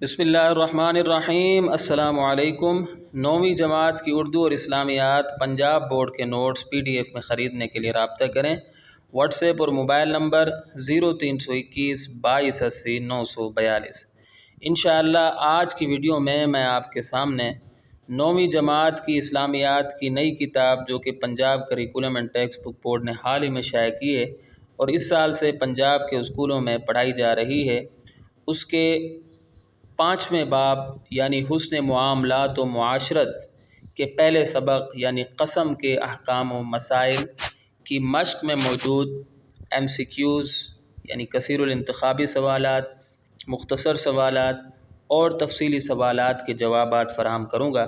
بسم اللہ الرحمن الرحیم۔ السلام علیکم۔ 9ویں جماعت کی اردو اور اسلامیات پنجاب بورڈ کے نوٹس PDF میں خریدنے کے لیے رابطہ کریں۔ واٹس ایپ اور موبائل نمبر 0321 2280 942۔ انشاءاللہ آج کی ویڈیو میں آپ کے سامنے 9ویں جماعت کی اسلامیات کی نئی کتاب جو کہ Punjab curriculum and text book board نے حال ہی میں شائع کی ہے اور اس سال سے پنجاب کے اسکولوں میں پڑھائی جا رہی ہے، اس کے 5ویں باب یعنی حسن معاملات و معاشرت کے پہلے سبق یعنی قسم کے احکام و مسائل کی مشق میں موجود MCQs یعنی کثیر الانتخابی سوالات، مختصر سوالات اور تفصیلی سوالات کے جوابات فراہم کروں گا،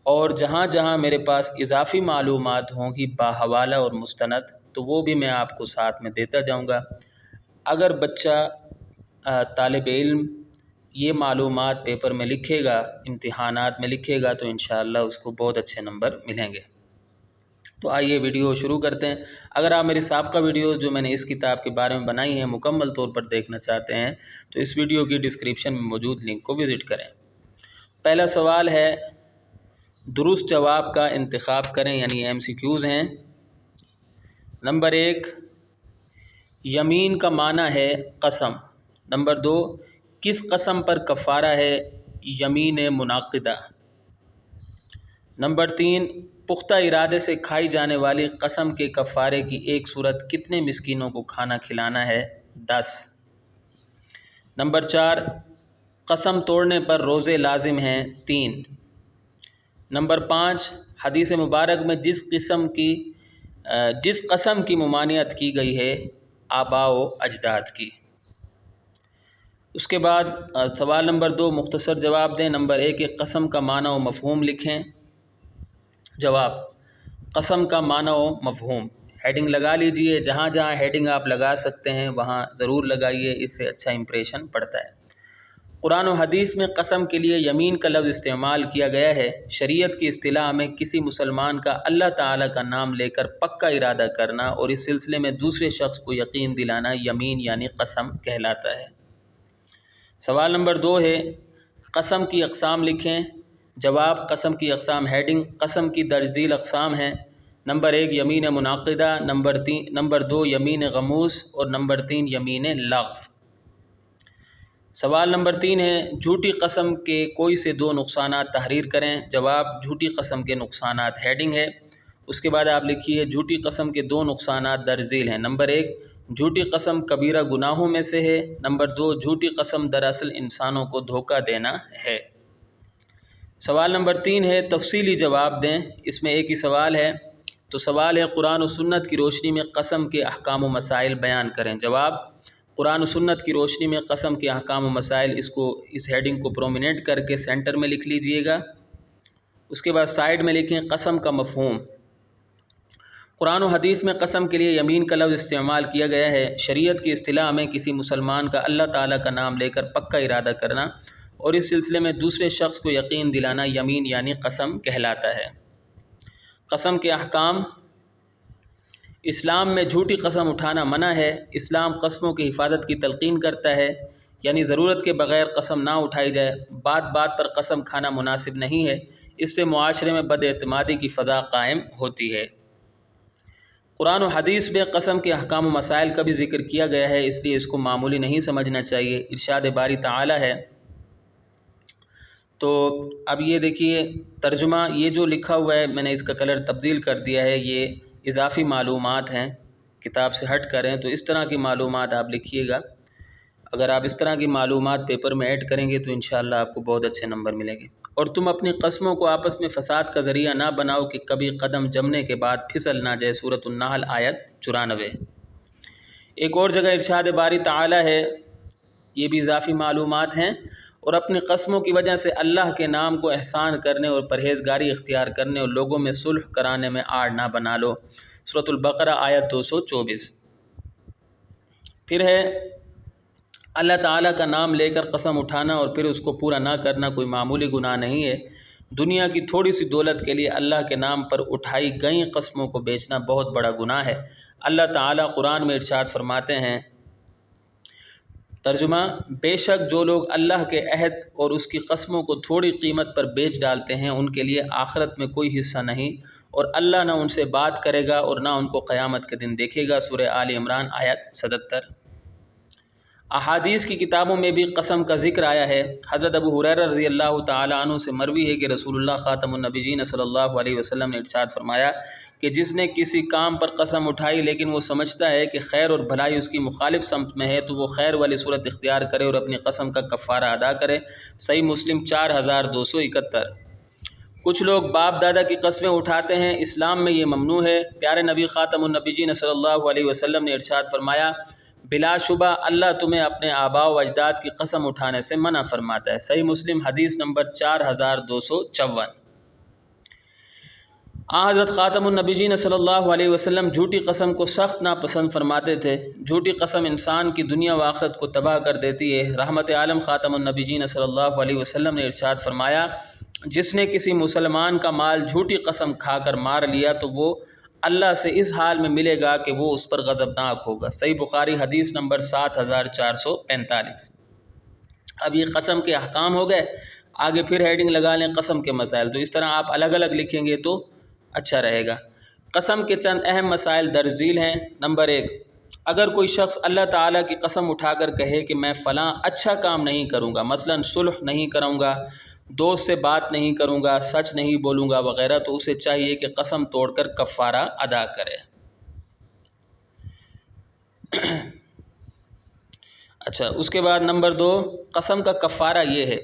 اور جہاں جہاں میرے پاس اضافی معلومات ہوں گی باحوالہ اور مستند تو وہ بھی میں آپ کو ساتھ میں دیتا جاؤں گا۔ اگر بچہ طالب علم یہ معلومات پیپر میں لکھے گا، امتحانات میں لکھے گا، تو انشاءاللہ اس کو بہت اچھے نمبر ملیں گے۔ تو آئیے ویڈیو شروع کرتے ہیں۔ اگر آپ میری سابقہ ویڈیوز جو میں نے اس کتاب کے بارے میں بنائی ہیں مکمل طور پر دیکھنا چاہتے ہیں تو اس ویڈیو کی ڈسکرپشن میں موجود لنک کو وزٹ کریں۔ پہلا سوال ہے درست جواب کا انتخاب کریں یعنی MCQs ہیں۔ نمبر 1، یمین کا معنی ہے قسم۔ نمبر 2، کس قسم پر کفارہ ہے؟ یمین منعقدہ۔ نمبر 3، پختہ ارادے سے کھائی جانے والی قسم کے کفارے کی ایک صورت کتنے مسکینوں کو کھانا کھلانا ہے؟ 10۔ نمبر 4، قسم توڑنے پر روزے لازم ہیں؟ 3۔ نمبر 5، حدیث مبارک میں جس قسم کی ممانعت کی گئی ہے آباء و اجداد کی۔ اس کے بعد سوال نمبر 2 مختصر جواب دیں۔ نمبر 1 قسم کا معنی و مفہوم لکھیں۔ جواب: قسم کا معنی و مفہوم ہیڈنگ لگا لیجئے، جہاں جہاں ہیڈنگ آپ لگا سکتے ہیں وہاں ضرور لگائیے، اس سے اچھا امپریشن پڑتا ہے۔ قرآن و حدیث میں قسم کے لیے یمین کا لفظ استعمال کیا گیا ہے۔ شریعت کی اصطلاح میں کسی مسلمان کا اللہ تعالیٰ کا نام لے کر پکا ارادہ کرنا اور اس سلسلے میں دوسرے شخص کو یقین دلانا یمین یعنی قسم کہلاتا ہے۔ سوال نمبر 2 ہے قسم کی اقسام لکھیں۔ جواب: قسم کی اقسام ہیڈنگ: قسم کی درج ذیل اقسام ہیں۔ نمبر 1 یمین منعقدہ، نمبر 2 یمین غموس اور نمبر 3 یمین لغو۔ سوال نمبر 3 ہے جھوٹی قسم کے کوئی سے 2 نقصانات تحریر کریں۔ جواب: جھوٹی قسم کے نقصانات ہیڈنگ ہے۔ اس کے بعد آپ لکھیے جھوٹی قسم کے 2 نقصانات درج ذیل ہیں۔ نمبر 1 جھوٹی قسم کبیرہ گناہوں میں سے ہے۔ نمبر 2 جھوٹی قسم دراصل انسانوں کو دھوکہ دینا ہے۔ سوال نمبر 3 ہے تفصیلی جواب دیں۔ اس میں ایک ہی سوال ہے، تو سوال ہے قرآن و سنت کی روشنی میں قسم کے احکام و مسائل بیان کریں۔ جواب: قرآن و سنت کی روشنی میں قسم کے احکام و مسائل، اس ہیڈنگ کو پرومیننٹ کر کے سینٹر میں لکھ لیجئے گا۔ اس کے بعد سائیڈ میں لکھیں قسم کا مفہوم۔ قرآن و حدیث میں قسم کے لیے یمین کا لفظ استعمال کیا گیا ہے۔ شریعت کی اصطلاح میں کسی مسلمان کا اللہ تعالیٰ کا نام لے کر پکا ارادہ کرنا اور اس سلسلے میں دوسرے شخص کو یقین دلانا یمین یعنی قسم کہلاتا ہے۔ قسم کے احکام: اسلام میں جھوٹی قسم اٹھانا منع ہے۔ اسلام قسموں کی حفاظت کی تلقین کرتا ہے، یعنی ضرورت کے بغیر قسم نہ اٹھائی جائے۔ بات بات پر قسم کھانا مناسب نہیں ہے، اس سے معاشرے میں بد اعتمادی کی فضا قائم ہوتی ہے۔ قرآن و حدیث میں قسم کے احکام و مسائل کا بھی ذکر کیا گیا ہے، اس لیے اس کو معمولی نہیں سمجھنا چاہیے۔ ارشاد باری تعالیٰ ہے۔ تو اب یہ دیکھیے ترجمہ، یہ جو لکھا ہوا ہے میں نے اس کا کلر تبدیل کر دیا ہے، یہ اضافی معلومات ہیں، کتاب سے ہٹ کر ہیں، تو اس طرح کی معلومات آپ لکھیے گا۔ اگر آپ اس طرح کی معلومات پیپر میں ایڈ کریں گے تو انشاءاللہ آپ کو بہت اچھے نمبر ملیں گے۔ اور تم اپنی قسموں کو آپس میں فساد کا ذریعہ نہ بناؤ کہ کبھی قدم جمنے کے بعد پھسل نہ جائے۔ سورۃ النحل آیت 94۔ ایک اور جگہ ارشاد باری تعالیٰ ہے، یہ بھی اضافی معلومات ہیں، اور اپنی قسموں کی وجہ سے اللہ کے نام کو احسان کرنے اور پرہیزگاری اختیار کرنے اور لوگوں میں صلح کرانے میں آڑ نہ بنا لو۔ سورۃ البقرہ آیت 224۔ پھر ہے اللہ تعالیٰ کا نام لے کر قسم اٹھانا اور پھر اس کو پورا نہ کرنا کوئی معمولی گناہ نہیں ہے۔ دنیا کی تھوڑی سی دولت کے لیے اللہ کے نام پر اٹھائی گئی قسموں کو بیچنا بہت بڑا گناہ ہے۔ اللہ تعالیٰ قرآن میں ارشاد فرماتے ہیں، ترجمہ: بے شک جو لوگ اللہ کے عہد اور اس کی قسموں کو تھوڑی قیمت پر بیچ ڈالتے ہیں ان کے لیے آخرت میں کوئی حصہ نہیں، اور اللہ نہ ان سے بات کرے گا اور نہ ان کو قیامت کے دن دیکھے گا۔ سورہ آل عمران آیت 77۔ احادیث کی کتابوں میں بھی قسم کا ذکر آیا ہے۔ حضرت ابو ہریرہ رضی اللہ تعالیٰ عنہ سے مروی ہے کہ رسول اللہ خاتم النبیین صلی اللہ علیہ وسلم نے ارشاد فرمایا کہ جس نے کسی کام پر قسم اٹھائی لیکن وہ سمجھتا ہے کہ خیر اور بھلائی اس کی مخالف سمت میں ہے تو وہ خیر والی صورت اختیار کرے اور اپنی قسم کا کفارہ ادا کرے۔ صحیح مسلم 4271۔ کچھ لوگ باپ دادا کی قسمیں اٹھاتے ہیں، اسلام میں یہ ممنوع ہے۔ پیارے نبی خاتم النبیین صلی اللہ علیہ وسلم نے ارشاد فرمایا بلا شبہ اللہ تمہیں اپنے آباء و اجداد کی قسم اٹھانے سے منع فرماتا ہے۔ صحیح مسلم حدیث نمبر 4254۔ حضرت خاتم النبیین صلی اللہ علیہ وسلم جھوٹی قسم کو سخت ناپسند فرماتے تھے۔ جھوٹی قسم انسان کی دنیا و آخرت کو تباہ کر دیتی ہے۔ رحمت عالم خاتم النبیین صلی اللہ علیہ وسلم نے ارشاد فرمایا جس نے کسی مسلمان کا مال جھوٹی قسم کھا کر مار لیا تو وہ اللہ سے اس حال میں ملے گا کہ وہ اس پر غضبناک ہوگا۔ صحیح بخاری حدیث نمبر 7445۔ اب یہ قسم کے احکام ہو گئے، آگے پھر ہیڈنگ لگا لیں قسم کے مسائل، تو اس طرح آپ الگ الگ لکھیں گے تو اچھا رہے گا۔ قسم کے چند اہم مسائل درج ذیل ہیں۔ نمبر 1، اگر کوئی شخص اللہ تعالیٰ کی قسم اٹھا کر کہے کہ میں فلاں اچھا کام نہیں کروں گا، مثلا صلح نہیں کروں گا، دوست سے بات نہیں کروں گا، سچ نہیں بولوں گا وغیرہ، تو اسے چاہیے کہ قسم توڑ کر کفارہ ادا کرے۔ اچھا، اس کے بعد نمبر 2، قسم کا کفارہ یہ ہے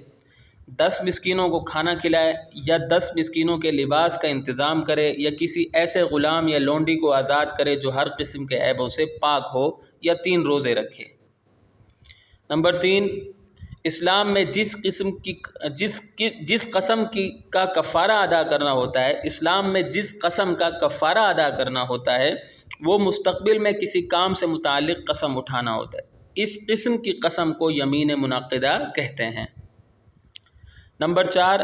10 مسکینوں کو کھانا کھلائے، یا 10 مسکینوں کے لباس کا انتظام کرے، یا کسی ایسے غلام یا لونڈی کو آزاد کرے جو ہر قسم کے عیبوں سے پاک ہو، یا 3 روزے رکھے۔ نمبر 3، اسلام میں جس قسم کا کفارہ ادا کرنا ہوتا ہے، اسلام میں جس قسم کا کفارہ ادا کرنا ہوتا ہے وہ مستقبل میں کسی کام سے متعلق قسم اٹھانا ہوتا ہے۔ اس قسم کی قسم کو یمین منعقدہ کہتے ہیں۔ نمبر 4،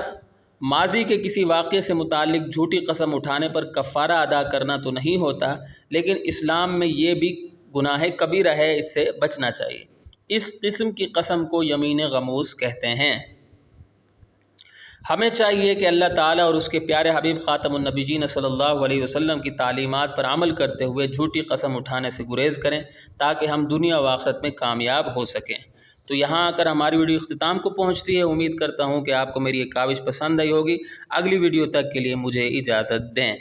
ماضی کے کسی واقعے سے متعلق جھوٹی قسم اٹھانے پر کفارہ ادا کرنا تو نہیں ہوتا، لیکن اسلام میں یہ بھی گناہ کبیرہ ہے، اس سے بچنا چاہیے۔ اس قسم کی قسم کو یمین غموس کہتے ہیں۔ ہمیں چاہیے کہ اللہ تعالیٰ اور اس کے پیارے حبیب خاتم النبیین صلی اللہ علیہ وسلم کی تعلیمات پر عمل کرتے ہوئے جھوٹی قسم اٹھانے سے گریز کریں تاکہ ہم دنیا و آخرت میں کامیاب ہو سکیں۔ تو یہاں آ کر ہماری ویڈیو اختتام کو پہنچتی ہے۔ امید کرتا ہوں کہ آپ کو میری یہ کاوش پسند آئی ہوگی۔ اگلی ویڈیو تک کے لیے مجھے اجازت دیں۔